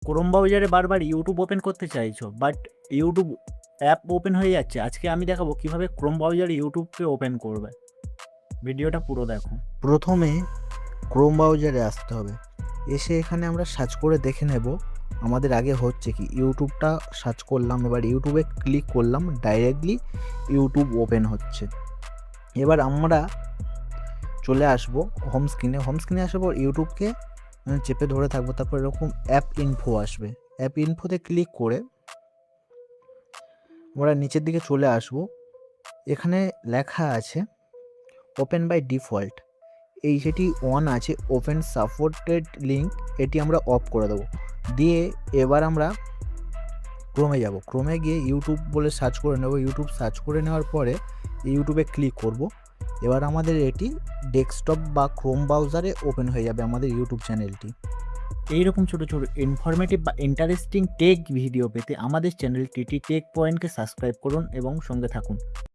Chrome ব্রাউজারে বারবার YouTube open করতে চাইছো, বাট ইউটিউব অ্যাপ ওপেন হয়ে যাচ্ছে। আজকে আমি দেখাবো কিভাবে ক্রোম ব্রাউজারে ইউটিউবকে ওপেন করবে। ভিডিওটা পুরো দেখো। প্রথমে ক্রোম ব্রাউজারে আসতে হবে। এসে এখানে আমরা সার্চ করে দেখে নেব আমাদের আগে হচ্ছে কি। ইউটিউবটা সার্চ করলাম, এবার ইউটিউবে ক্লিক করলাম, ডাইরেক্টলি ইউটিউব ওপেন হচ্ছে। এবার আমরা চলে আসব হোম স্ক্রিনে। হোম স্ক্রিনে আসার পর ইউটিউবকে চেপে ধরে থাকবো, তারপর এরকম অ্যাপ ইনফো আসবে। অ্যাপ ইনফোতে ক্লিক করে আমরা নিচের দিকে চলে আসব। এখানে লেখা আছে ওপেন বাই ডিফল্ট। এই যেটি অন আছে ওপেন সাপোর্টেড লিঙ্ক, এটি আমরা অফ করে দেবো। দিয়ে এবার আমরা ক্রোমে যাব। ক্রোমে গিয়ে ইউটিউব বলে সার্চ করে নেব। ইউটিউব সার্চ করে নেওয়ার পরে ইউটিউবে ক্লিক করব। এবার আমাদের এটি ডেস্কটপ বা ক্রোম ব্রাউজারে ওপেন হয়ে যাবে আমাদের ইউটিউব চ্যানেলটি। এইরকম ছোটো ছোটো ইনফরমেটিভ বা ইন্টারেস্টিং টেক ভিডিও পেতে আমাদের চ্যানেল টিটি টেক পয়েন্টকে সাবস্ক্রাইব করুন এবং সঙ্গে থাকুন।